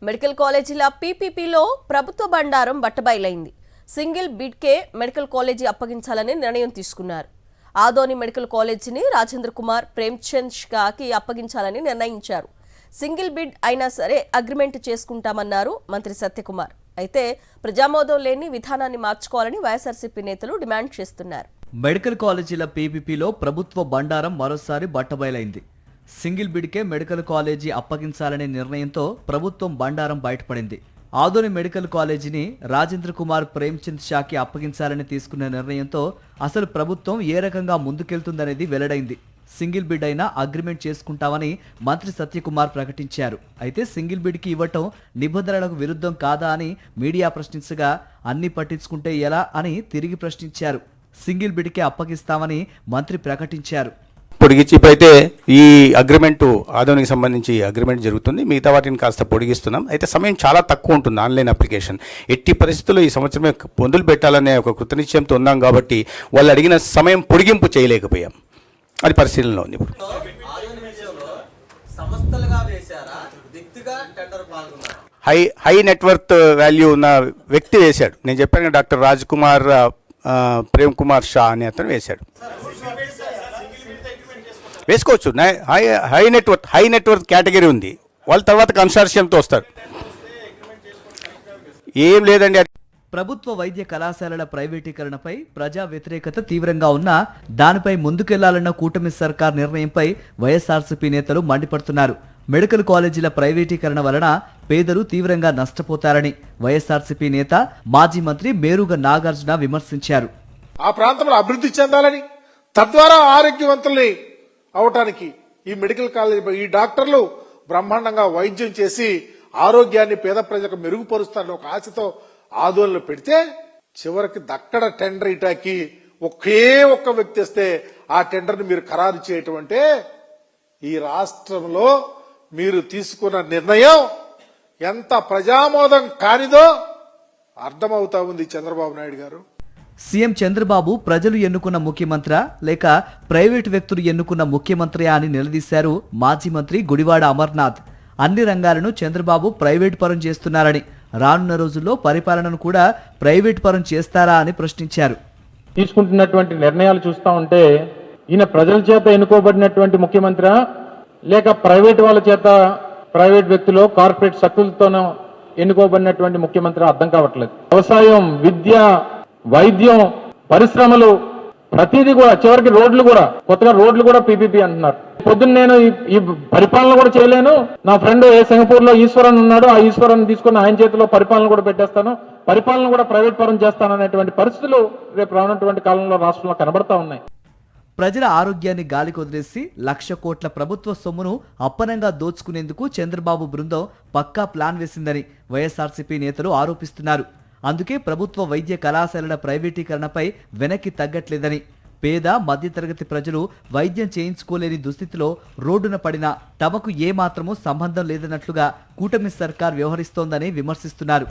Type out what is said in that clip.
Medical కాలేజీల పీపీపీలో ప్రభుత్వ బండారం బట్టబయలైంది. సింగిల్ బిడ్కే మెడికల్ కాలేజీ అప్పగించాలని నిర్ణయం తీసుకున్నారు. ఆదోని మెడికల్ కాలేజీని రాజేంద్ర కుమార్ ప్రేమ్చంద్ షాకి అప్పగించాలని నిర్ణయించారు. సింగిల్ బిడ్ అయినా సరే అగ్రిమెంట్ చేసుకుంటామన్నారు మంత్రి సత్యకుమార్. అయితే ప్రజామోదం లేని విధానాన్ని మార్చుకోవాలని వైఎస్ఆర్సీపీ నేతలు డిమాండ్ చేస్తున్నారు. మెడికల్ కాలేజీల పీపీపీలో ప్రభుత్వ బండారం మరోసారి బట్టబయలైంది. సింగిల్ బిడ్కే మెడికల్ కాలేజీ అప్పగించాలనే నిర్ణయంతో ప్రభుత్వం బండారం బయటపడింది. ఆదోని మెడికల్ కాలేజీని రాజేంద్ర కుమార్ ప్రేమ్చంద్ షాకి అప్పగించాలని తీసుకున్న నిర్ణయంతో అసలు ప్రభుత్వం ఏ రకంగా ముందుకెళ్తుందనేది వెల్లడైంది. సింగిల్ బిడ్ అయినా అగ్రిమెంట్ చేసుకుంటామని మంత్రి సత్యకుమార్ ప్రకటించారు. అయితే సింగిల్ బిడ్కి ఇవ్వటం నిబంధనలకు విరుద్ధం కాదా అని మీడియా ప్రశ్నించగా అన్ని పట్టించుకుంటే ఎలా అని తిరిగి ప్రశ్నించారు. సింగిల్ బిడ్కే అప్పగిస్తామని మంత్రి ప్రకటించారు. పొడిగించి ఇప్పుడైతే ఈ అగ్రిమెంట్ ఆదోనికి సంబంధించి అగ్రిమెంట్ జరుగుతుంది. మిగతా వాటిని కాస్త పొడిగిస్తున్నాం. అయితే సమయం చాలా తక్కువ ఉంటుంది. ఆన్లైన్ అప్లికేషన్ ఎట్టి పరిస్థితుల్లో ఈ సంవత్సరమే పొందులు పెట్టాలనే ఒక కృతనిశ్చయంతో ఉన్నాం కాబట్టి వాళ్ళు అడిగిన సమయం పొడిగింపు చేయలేకపోయాం. అది పరిశీలనలో ఉంది. ఇప్పుడు హై నెట్వర్త్ వాల్యూ ఉన్న వ్యక్తి వేశాడు. నేను చెప్పాను డాక్టర్ రాజ్ కుమార్ ప్రేమ్ కుమార్ షా అనే అతను వేశాడు. వేసుకోవచ్చు. హై నెట్వర్త్ కేటగిరీ ఉంది. వాళ్ళ తర్వాత కన్సార్షియంతో వస్తారు. ఏం లేదండి. ప్రభుత్వ వైద్య కళాశాలల ప్రైవేటీకరణపై ప్రజా వ్యతిరేకత తీవ్రంగా ఉన్నా దానిపై ముందుకెళ్లాలన్న కూటమి సర్కార్ నిర్ణయంపై వైఎస్ఆర్సీపీ నేతలు మండిపడుతున్నారు. మెడికల్ కాలేజీల ప్రైవేటీకరణ వలన పేదలు తీవ్రంగా నష్టపోతారని వైఎస్ఆర్సీపీ నేత మాజీ మంత్రి మేరుగ నాగార్జున విమర్శించారు. ఆ ప్రాంతంలో అభివృద్ధి చెందాలని, తద్వారా ఆరోగ్యవంతుల్ని అవటానికి ఈ మెడికల్ కాలేజీ ఈ డాక్టర్లు బ్రహ్మాండంగా వైద్యం చేసి ఆరోగ్యాన్ని పేద ప్రజలకు మెరుగుపరుస్తారని ఒక ఆశతో ఆందోళన పెడితే చివరికి దక్కడ టెండర్ ఇటాకి ఒకే ఒక్క వ్యక్తి వస్తే ఆ టెండర్ని మీరు ఖరారు చేయటం అంటే ఈ రాష్ట్రంలో మీరు తీసుకున్న నిర్ణయం ఎంత ప్రజామోదం కానిదో అర్థమవుతా ఉంది చంద్రబాబు నాయుడు గారు. సీఎం చంద్రబాబు ప్రజలు ఎన్నుకున్న ముఖ్యమంత్రి లేక ప్రైవేటు వ్యక్తులు ఎన్నుకున్న ముఖ్యమంత్రి అని నిలదీశారు మాజీ మంత్రి గుడివాడ అమర్నాథ్. అన్ని రంగాలను చంద్రబాబు ప్రైవేటు పరం చేస్తున్నారని, రానున్న రోజుల్లో పరిపాలనను కూడా ప్రైవేటు పరం చేస్తారా అని ప్రశ్నించారు. తీసుకుంటున్నటువంటి నిర్ణయాలు చూస్తా ఉంటే ఈయన ప్రజల చేత ఎన్నుకోబడినటువంటి ముఖ్యమంత్రి లేక ప్రైవేటు వాళ్ళ చేత, ప్రైవేట్ వ్యక్తులు కార్పొరేట్ శక్తులతోనూ ఎన్నుకోబడినటువంటి ముఖ్యమంత్రి అర్థం కావట్లేదు. వ్యవసాయం, విద్య, వైద్యం, పరిశ్రమలు, ప్రతిదీ కూడా, చివరికి రోడ్లు కూడా, కొత్తగా రోడ్లు కూడా పీపీపీ అంటున్నారు. పొద్దున్న నేను ఈ పరిపాలన కూడా చేయలేను, నా ఫ్రెండ్ సింగపూర్ లో ఈశ్వరన్ ఉన్నాడు, ఆ ఈశ్వరన్ తీసుకుని ఆయన చేతిలో పరిపాలన కూడా పెట్టేస్తాను, పరిపాలన కూడా ప్రైవేట్ పరం చేస్తాను అనేటువంటి పరిస్థితులు రేపు రానున్నటువంటి కాలంలో రాష్ట్రంలో కనబడతా ఉన్నాయి. ప్రజల ఆరోగ్యాన్ని గాలికి వదిలేసి 1,00,000 కోట్ల ప్రభుత్వ సొమ్మును అప్పనంగా దోచుకునేందుకు చంద్రబాబు బృందం పక్కా ప్లాన్ వేసిందని వైఎస్ఆర్సీపీ నేతలు ఆరోపిస్తున్నారు. అందుకే ప్రభుత్వ వైద్య కళాశాలల ప్రైవేటీకరణపై వెనక్కి తగ్గట్లేదని, పేద మధ్యతరగతి ప్రజలు వైద్యం చేయించుకోలేని దుస్థితిలో రోడ్డున పడినా తమకు ఏమాత్రమూ సంబంధం లేదన్నట్లుగా కూటమి సర్కార్ వ్యవహరిస్తోందని విమర్శిస్తున్నారు.